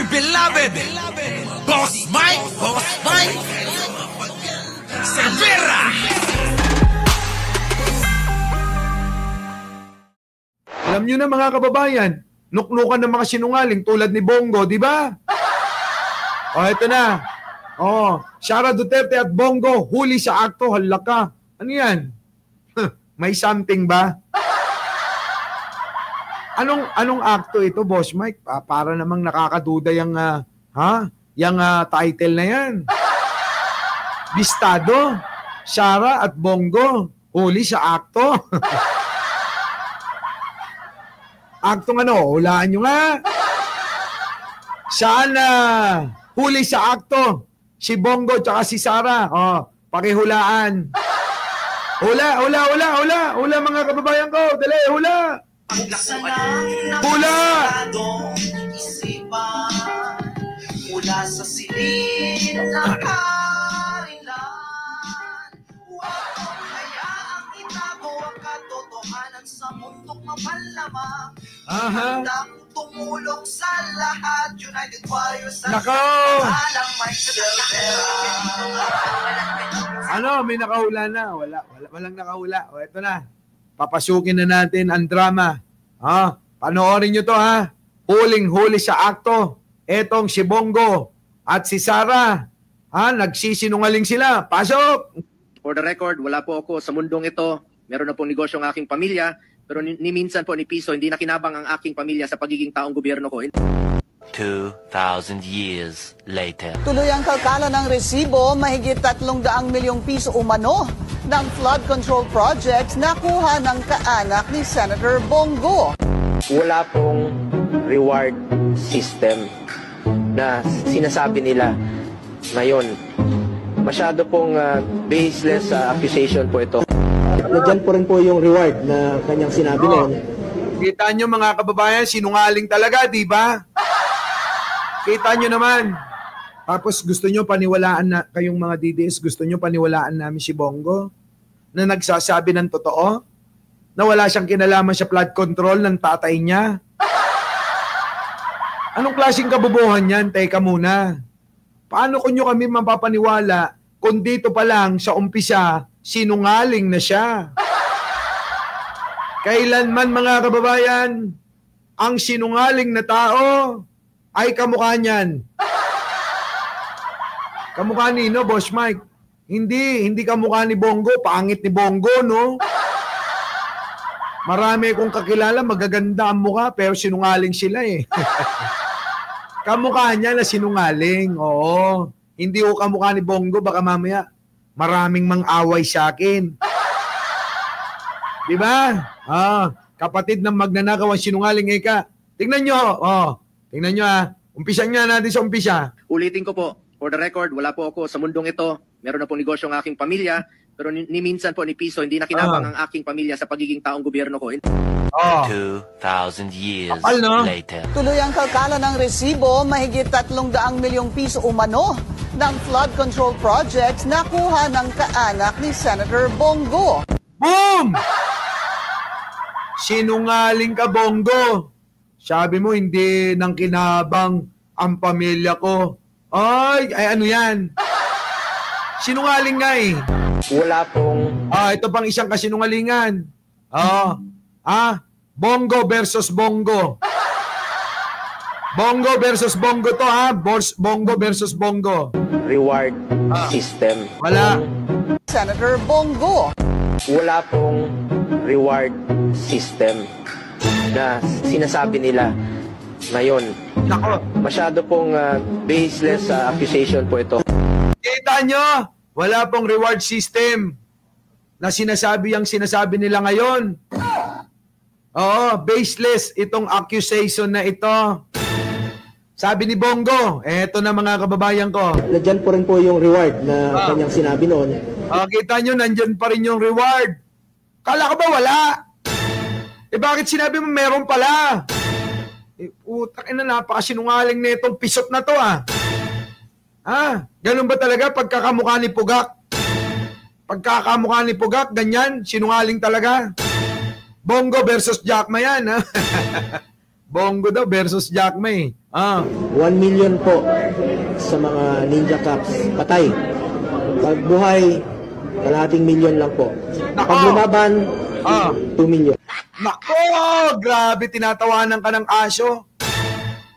my beloved Boss Mike Cervera. Alam nyo na mga kababayan, nuknukan ng mga sinungaling tulad ni Bongo, di ba? O, ito na. O, Sara Duterte at Bongo, huli sa akto, halaka. Ano yan? May something ba? Anong akto ito, Boss Mike? Para namang nakakaduda yung, title na yan. Bistado, Sara at Bongo, huli sa akto. Aktong ano, hulaan nyo nga. Saan huli sa akto? Si Bongo tsaka si Sara. O, pakihulaan. Hula mga kababayan ko. Dali, hula. Hula. Mula sa silid ng karilan, huwag mong hayaang itago ang katotohanan sa mundong mapalamang. Handang tumulong sa lahat, United Warriors sa alang may Cervera. Ano, may nakahula na? Walang nakahula. O, ito na. Papasukin na natin ang drama. Panoorin nyo to, ha? Huling-huli sa akto. Etong si Bongo at si Sara. Nagsisinungaling sila. Pasok! For the record, wala po ako sa mundong ito. Meron na pong negosyo ang aking pamilya. Pero ni minsan po ni Piso, hindi nakinabang ang aking pamilya sa pagiging taong gobyerno ko. 2,000 years later. Tuloy ang kalkala ng resibo, mahigit 300 milyong piso umano ng flood control project na kuha ng kaanak ni Senator Bongo. Wala pong reward system na sinasabi nila ngayon. Masyado pong baseless accusation po ito. Nandiyan po rin po yung reward na kanyang sinabi na yun. Kita nyo mga kababayan, sinungaling talaga, di ba? Kita nyo naman. Tapos gusto nyo paniwalaan na, kayong mga DDS, gusto nyo paniwalaan namin si Bongo na nagsasabi ng totoo? Na wala siyang kinalaman sa flood control ng tatay niya? Anong klaseng kabubuhan yan? Teka muna. Paano ko nyo kami mapapaniwala kung dito pa lang sa umpisa, sinungaling na siya? Kailanman mga kababayan, ang sinungaling na tao ay kamukha niyan. Kamukha nino, Boss Mike? Hindi kamukha ni Bongo. Pangit ni Bongo, no? Marami kong kakilala, magaganda ang mukha, pero sinungaling sila eh. Kamukha niya na sinungaling, oo. Hindi ko kamukha ni Bongo, baka mamaya maraming mang-away sa akin. Diba? Kapatid ng magnanakaw ang sinungaling ika. Tingnan nyo, tingnan nyo Umpisan nga natin sa umpisa. Ulitin ko po, for the record, wala po ako sa mundong ito. Meron na pong negosyo ang aking pamilya. Pero ni minsan po ni Piso, hindi nakinabang ang aking pamilya sa pagiging taong gobyerno ko. 2,000 years later. Tuloy ang kalkala ng resibo, mahigit 300 milyong piso umano ng flood control project na kuha ng kaanak ni Senator Bongo. Boom! Sinungaling ka, Bongo. Sabi mo, hindi nang kinabang ang pamilya ko. Ay ano yan? Sinungaling nga eh. Wala pong... ito pang isang kasinungalingan. Bongo versus Bongo. Bongo versus Bongo to, Bongo versus Bongo. Reward system. Wala. Senator Bongo. Wala pong reward system na sinasabi nila ngayon. Nako. Masyado pong baseless accusation po ito. Kita nyo? Wala pong reward system na sinasabi nila ngayon. Oo, baseless itong accusation na ito. Sabi ni Bongo, eto na mga kababayan ko. Nandiyan po rin po yung reward na kanyang sinabi noon. Kita nyo, nandyan pa rin yung reward. Kala ka ba wala? Bakit sinabi mo meron pala? Utang ina, napakasinungaling na itong pisot na to ganun ba talaga pagkakamukha ni Pugak? Pagkakamukha ni Pugak, ganyan, sinungaling talaga. Bongo versus Jackma yan, Bongo daw versus Jack May. 1 million po sa mga Ninja Cups. Patay. Pag buhay, kalahating milyon lang po. Pag lumaban, 2 million. Nako! Grabe, tinatawanan ka ng aso.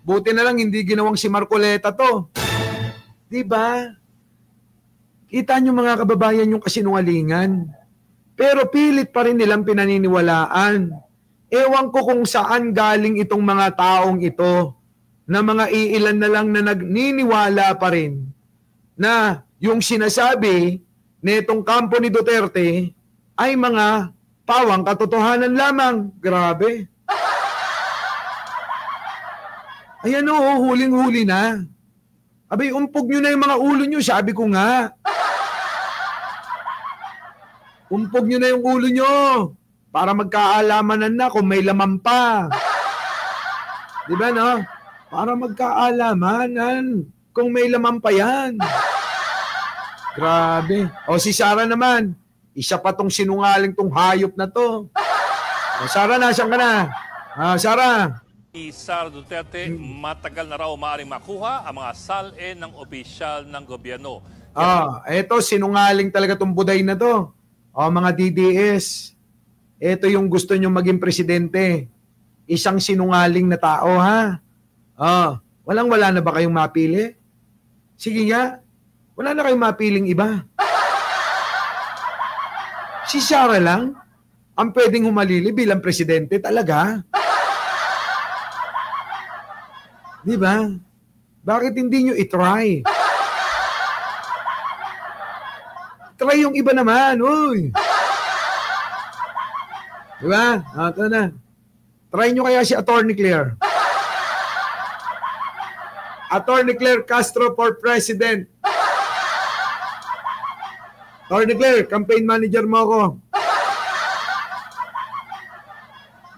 Buti na lang hindi ginawang si Marcoleta to. Diba? Kita nyo mga kababayan yung kasinungalingan. Pero pilit pa rin nilang pinaniniwalaan. Ewan ko kung saan galing itong mga taong ito na mga iilan na lang na nagniniwala pa rin na yung sinasabi nitong kampo ni Duterte ay mga pawang katotohanan lamang. Grabe. Ayan o, huling-huli na. Abay, umpog nyo na yung mga ulo nyo, sabi ko nga. Umpog nyo na yung ulo nyo para magkaalamanan na kung may laman pa. Di ba, no? Para magkaalamanan kung may laman pa yan. Grabe. O si Sara naman, isa pa tong sinungaling tong hayop na to. O Sara, nasan ka na? Sara. Sara Duterte, matagal na raw maaaring makuha ang mga SALN ng opisyal ng gobyerno. Eto, sinungaling talaga tong buday na to. O mga DDS, ito yung gusto nyo maging presidente. Isang sinungaling na tao, ha? Walang-wala na ba kayong mapili? Sige nga, wala na kayong mapiling iba. Si Sara lang ang pwedeng humalili bilang presidente talaga. Di ba? Bakit hindi nyo itry? Try yung iba naman, uy. Diba? Ito na. Try nyo kaya si Attorney Claire. Attorney Claire Castro for President. Attorney Claire, campaign manager mo ako.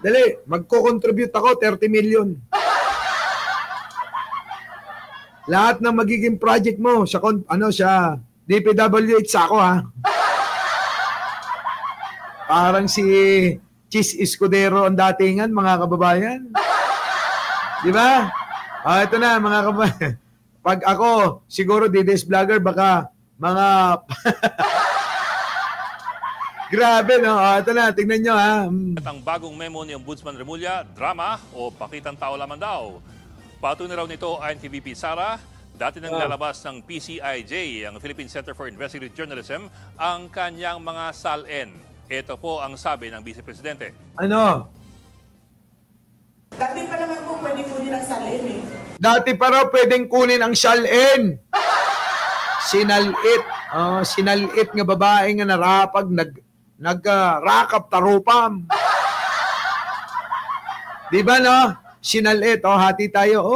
Dali, magko-contribute ako, 30 million. Lahat ng magiging project mo, sa DPWH ako, ha? Parang si Chis Escudero ang datingan, mga kababayan. Di ba? Ito na, mga kababayan. Pag ako, siguro DDS vlogger, baka mga... Grabe, no? Ito na, tingnan nyo, ha? At ang bagong memo ni Ombudsman Remulla, drama o pakitang tao lamang daw. Patunay raw nito ayon kay VP Sara, dati nang lalabas ng PCIJ, ang Philippine Center for Investigative Journalism, ang kanyang mga SALN. Ito po ang sabi ng Vice Presidente. Ano? Dati pa naman po pwede kunin ang SALN eh. Dati pa raw pwedeng kunin ang SALN. Sinalit. Sinalit nga babae nga narapag, nag-rakap tarupam. Di ba, no? Sinalit. Hati tayo.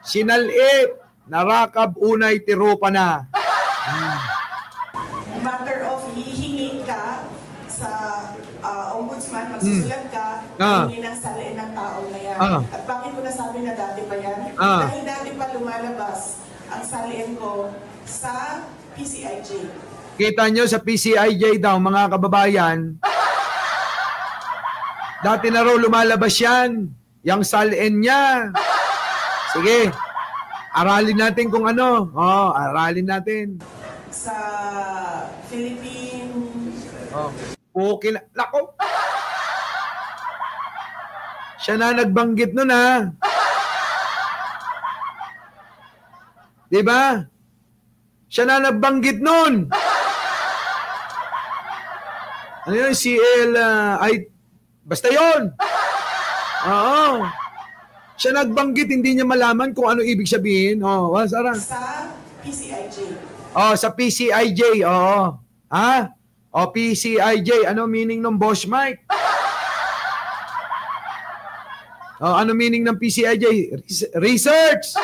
Sinalit. Narakab unay tirupa na. Matter of hihingi ka sa ombudsman, magsusulat ka, hihingi ng SALN ng tao na yan. At bakit ko nasabi na dati pa yan? Dahil dati pa lumalabas ang SALN ko sa PCIJ. Kita nyo sa PCIJ daw, mga kababayan, dati na raw lumalabas yan. Yung SALN niya. Sige. Aralin natin kung ano. Aralin natin. Sa Philippine... Okay na. Nako. Siya na nagbanggit nun, ha? Diba? Siya na nagbanggit nun. Ano yun? Basta yun. Oo. Siya nagbanggit, hindi niya malaman kung ano ibig sabihin. Sara? Sa PCIJ. Sa PCIJ, oo. Ha? PCIJ, ano meaning ng Boss Mike? Ano meaning ng PCIJ? Research!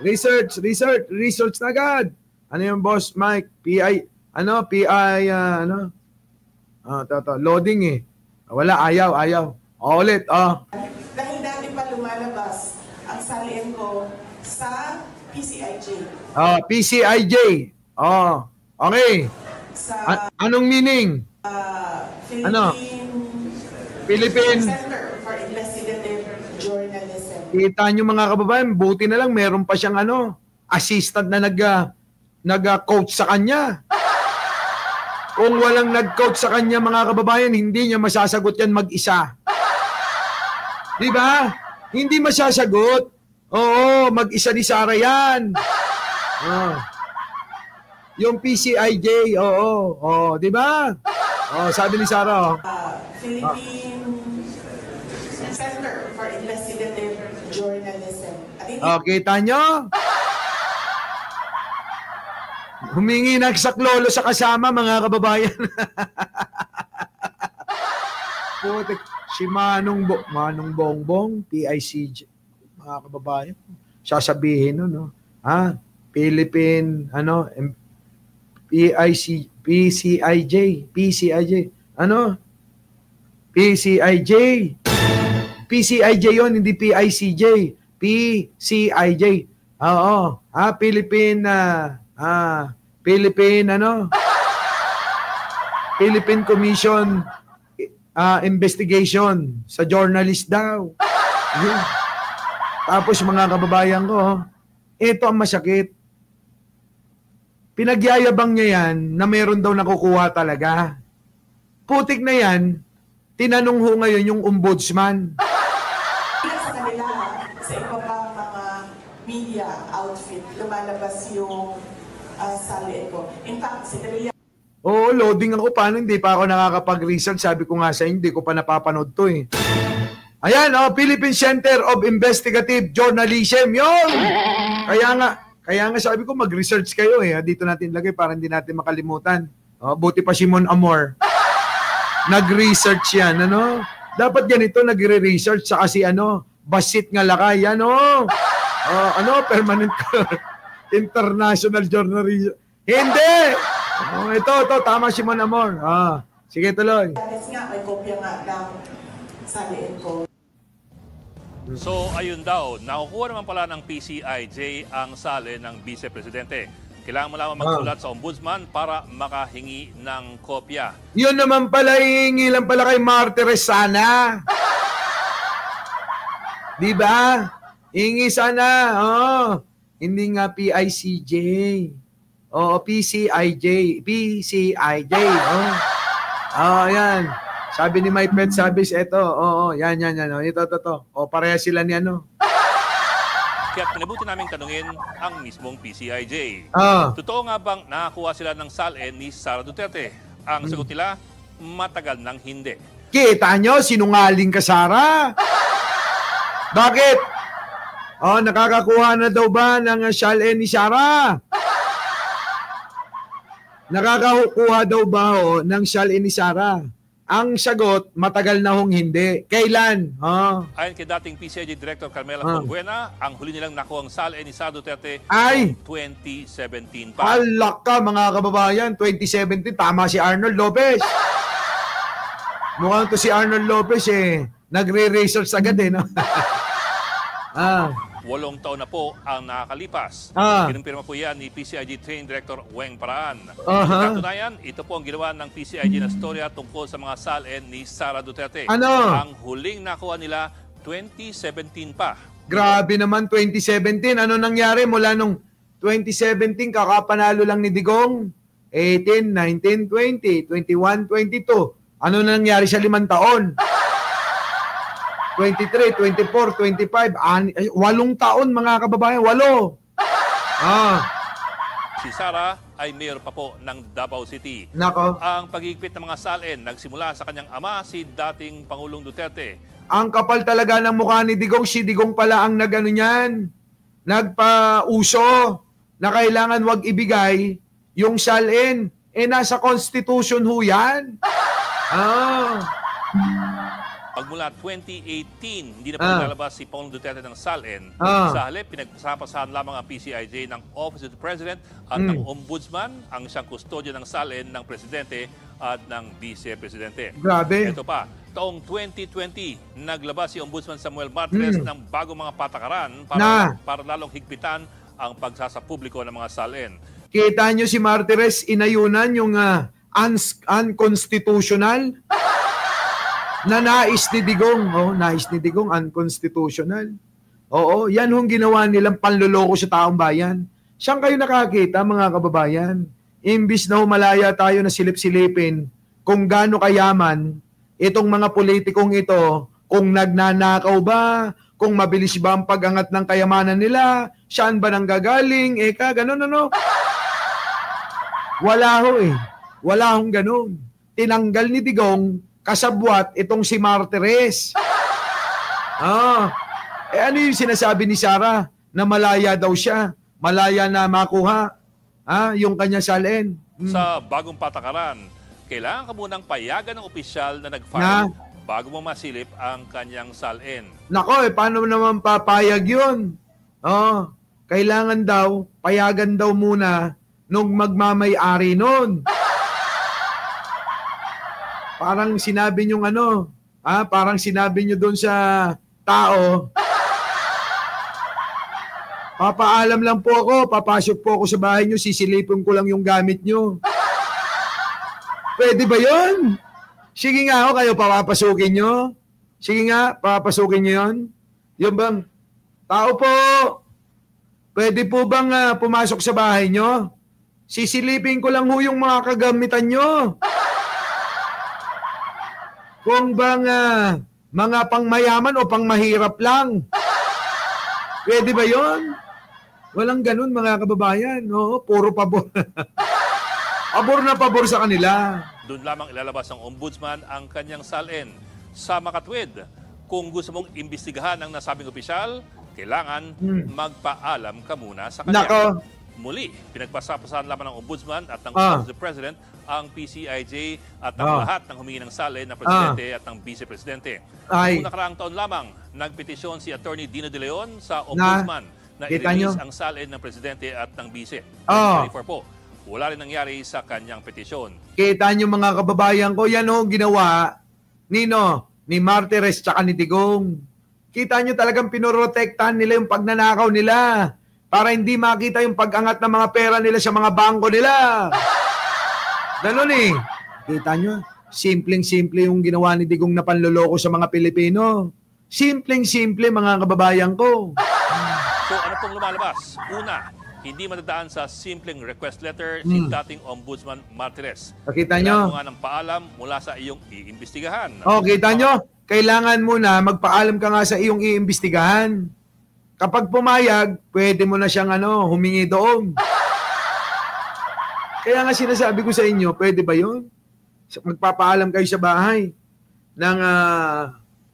Research na agad. Ano yung Boss Mike? Loading eh. Wala, ayaw. Ulit. Dahil dati pa lumalabas ang SALN ko sa PCIJ. PCIJ. Okay. Sa Anong meaning? Philippine Philippine. Center for Investigative Journalism. Kita nyo mga kababayan, buti na lang meron pa siyang assistant na nag-coach sa kanya. Kung walang nag-coach sa kanya mga kababayan, hindi niya masasagot yan mag-isa. Di ba? Hindi masasagot. Oo, mag-isa ni Sara yan. Yung PCIJ, oo, di ba? Sabi ni Sara. Philippine Center for Investigative Journalism. Kita nyo? Humingi nagsaklolo sa kasama, mga kababayan. Putik, si Manong Bongbong, PICJ, mga kababayan. Sasabihin nun, no? Philippine, PCIJ, PCIJ yun, hindi PICJ. PCIJ. Oo. Philippine Commission Investigation sa journalist daw. Tapos mga kababayan ko, ito ang masakit. Pinagyayabang niya yan na meron daw nakukuha talaga. Putik na yan, tinanong ho ngayon yung ombudsman. Sa kanila, sa iba pang mga media outfit, lumalabas yung sali ko. In fact, si Dalia. Oo, loading ako. Paano hindi pa ako nakakapag-research? Sabi ko nga sa inyo, hindi ko pa napapanood to eh. Ayan, Philippine Center of Investigative Journalism. Yun! Kaya nga sabi ko, mag-research kayo eh. Dito natin lagay para hindi natin makalimutan. Buti pa Simon Amor. Nag-research yan, Dapat ganito, nagre-research sa kasi Basit nga lakay, permanent international journalism. Hindi! Ito, tama Simon Amor. Sige, tuloy. Kasi nga, may kopya nga ng saliin ko. So, ayun daw, nakukuha naman pala ng PCIJ ang sali ng Vice Presidente. Kailangan mo lamang magsulat sa Ombudsman para makahingi ng kopya. Yun naman pala, hihingi lang pala kay Martires sana. Di ba? Hingi sana. Hindi nga PICJ. PCIJ. PCIJ. Yan. Sabi ni My Pet Service, eto. Yan. Ito. Pareha sila ni Kaya pinabuti namin tanungin ang mismong PCIJ. Totoo nga bang nakakuha sila ng SALN ni Sara Duterte? Ang sagot nila, matagal nang hindi. Kita nyo, sinungaling ka, Sara? Bakit? Nakakakuha na daw ba ng SALN ni Sara? Nakakakuha daw ba ng SALN ni Sara? Ang sagot, matagal na hong hindi. Kailan? Ayon kay dating PCIJ Director Carmela Conbuena, ang huli nilang nakuha ang SALN ni Sara Duterte ay 2017 pa. Alak ka mga kababayan, 2017, tama si Arnold Lopez. Mukhang to si Arnold Lopez nagre-research agad no? 8 taon na po ang nakakalipas. Kinumpirma po yan ni PCIJ Training Director Weng Paraan. Katunayan, ito po ang ginawa ng PCIJ na storya tungkol sa mga SALN ni Sara Duterte. Ang huling nakuha nila, 2017 pa. Grabe naman, 2017. Ano nangyari mula nung 2017, kakapanalo lang ni Digong? 18, 19, 20, 21, 22. Ano nangyari sa 5 taon? 23, 24, 25, 8 taon mga kababayan, 8. Si Sara ay mayor pa po ng Davao City. Nako. Ang pagigpit ng mga SALN nagsimula sa kanyang ama, si dating Pangulong Duterte. Ang kapal talaga ng mukha ni Digong. Si Digong pala ang nagpauso na kailangan wag ibigay yung SALN. Nasa Constitution ho yan. Pagmula 2018, hindi na po nilalabas si Pangulong Duterte ng SALN. Sa halip, pinagpasapasahan lamang ang PCIJ ng Office of the President at ng Ombudsman, ang siyang kustodya ng SALN ng Presidente at ng Vice Presidente. Grabe. Ito pa, taong 2020, naglabas si Ombudsman Samuel Martires ng bagong mga patakaran para lalong higpitan ang pagsasapubliko ng mga SALN. Kita nyo si Martires, inayunan yung unconstitutional. na nais ni Digong. Nais ni Digong, unconstitutional. Oo, yan hong ginawa nilang panloloko sa taong bayan. Saan kayo nakakita, mga kababayan? Imbis na humalaya tayo na silip-silipin kung gaano kayaman itong mga politikong ito, kung nagnanakaw ba, kung mabilis ba ang pag-angat ng kayamanan nila, saan ba nanggagaling, ganun ano. Wala ho eh. Wala hong ganun. Tinanggal ni Digong kasabwat itong si Martires. Ano yung sinasabi ni Sara na malaya daw siya? Malaya na makuha yung kanya salin. Sa bagong patakaran, kailangan ka munang payagan ng opisyal na nag-file bago mo masilip ang kanyang salin. Nako, paano naman papayag yun? Kailangan daw, payagan daw muna nung magmamay-ari nun. Parang sinabi nyo parang sinabi nyo doon sa tao, papaalam lang po ako, papasok po ako sa bahay nyo, sisilipin ko lang yung gamit nyo. Pwede ba yun? Sige nga ako, kayo papapasukin nyo. Sige nga, papapasukin nyo yun. Yung bang, tao po, pwede po bang pumasok sa bahay nyo? Sisilipin ko lang ho yung mga kagamitan nyo. Kung bang mga pangmayaman o pangmahirap lang. Pwede ba yon? Walang ganun, mga kababayan. Puro pabor. Pabor na pabor sa kanila. Doon lamang ilalabas ng ombudsman ang kanyang salin. Sa makatwid, kung gusto mong imbestigahan ang nasabing opisyal, kailangan magpaalam ka muna sa kanya. Nako. Muli, pinagpasapasahan lamang ng ombudsman at ng Office of the President ang PCIJ at ang lahat ng humingi ng salin ng Presidente at ng Vice-Presidente. Noong nakaraang taon lamang, nagpetisyon si Attorney Dino De Leon sa ombudsman na i-release ang salin ng Presidente at ng Vice. 24 po. Wala rin nangyari sa kanyang petisyon. Kita nyo, mga kababayan ko, yan ginawa ni Martires tsaka ni Digong. Kita nyo talagang pinorotektahan nila yung pagnanakaw nila para hindi makita yung pag-angat ng mga pera nila sa mga bangko nila. Ganun eh. Kita nyo, simpleng-simple yung ginawa ni Digong na panloloko sa mga Pilipino. Simpleng-simple, mga kababayan ko. So ano pong lumalabas? Una, hindi madadaan sa simpleng request letter si dating Ombudsman Martires. Kita nyo? Kailangan mo nga ng paalam mula sa iyong iimbestigahan. Kita nyo? Kailangan muna magpaalam ka nga sa iyong iimbestigahan. Kapag pumayag, pwede mo na siyang humingi doon. Kaya nga sinasabi ko sa inyo, pwede ba yun? Magpapaalam kayo sa bahay ng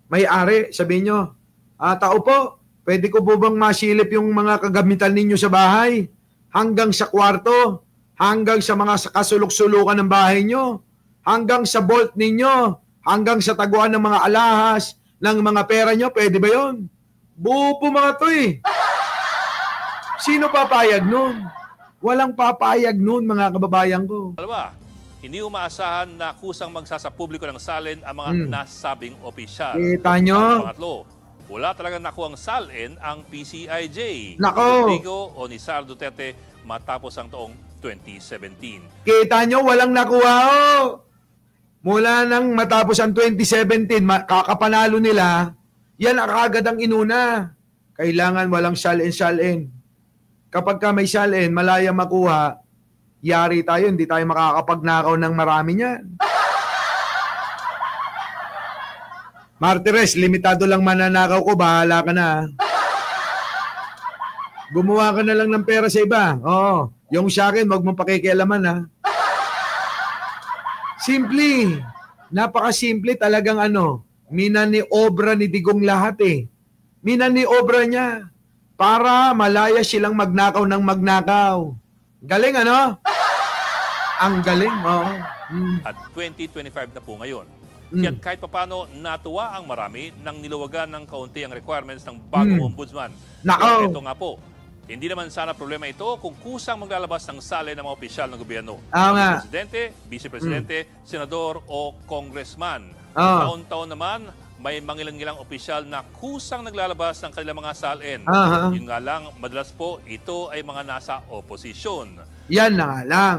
may-ari, sabihin nyo, tao po, pwede ko po bang masilip yung mga kagamitan ninyo sa bahay? Hanggang sa kwarto, hanggang sa mga kasulok-sulukan ng bahay nyo, hanggang sa vault ninyo, hanggang sa taguan ng mga alahas, ng mga pera nyo, pwede ba yun? Buo po mga to eh. Sino papayag nun? Walang papayag nun, mga kababayan ko. Dalawa, hindi umaasahan na kusang magsasapubliko ng salin ang mga nasabing opisyal. Kita nyo? Pangatlo, wala talagang nakuhang salin ang PCIJ. Nako! Rodrigo o ni Sara Duterte matapos ang taong 2017. Kita nyo, walang nakuha Mula nang matapos ang 2017, kakapanalo nila, yan ang kagad ang inuna. Kailangan walang salin-salin. Kapag ka may salin, malaya makuha, yari tayo, hindi tayo makakapagnakaw ng marami niyan. Martires, limitado lang mananakaw ko, bahala ka na. Gumawa ka na lang ng pera sa iba. Yung sa akin, wag mong pakikialaman ha. Simple. Napakasimple talagang minaniobra ni Digong lahat eh. Minaniobra niya para malaya silang magnakaw ng magnakaw. Galing Ang galing, At 2025 na po ngayon. Kaya't kahit papano natuwa ang marami nang niluwagan ng kaunti ang requirements ng bagong ombudsman. Nako! Ito nga po, hindi naman sana problema ito kung kusang maglalabas ng salin ng mga opisyal ng gobyerno. Presidente, Vice-Presidente, Senador o Congressman. Taon-taon naman, may mangilang-ilang opisyal na kusang naglalabas ng kanilang mga salin. Yun nga lang, madalas po, ito ay mga nasa oposisyon. Yan na nga lang.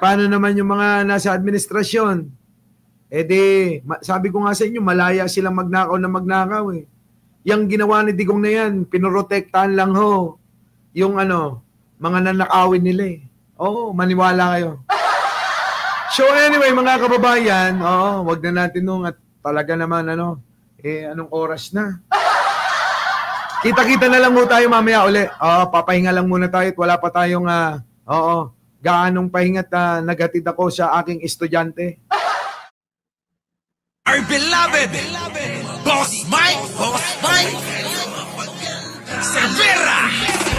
paano naman yung mga nasa administrasyon? Sabi ko nga sa inyo, malaya silang magnakaw na magnakaw eh. Yang ginawa ni Digong na yan, pinoprotektahan lang ho yung mga nanakawin nila eh. Oo, maniwala kayo. So anyway, mga kababayan, wag na natin nung at talaga naman anong oras na? Kita-kita na lang mo tayo mamaya uli. Papahinga lang muna tayo at wala pa tayong gaanong pahingat na naghatid ako sa aking estudyante. Our beloved Boss Mike Cervera.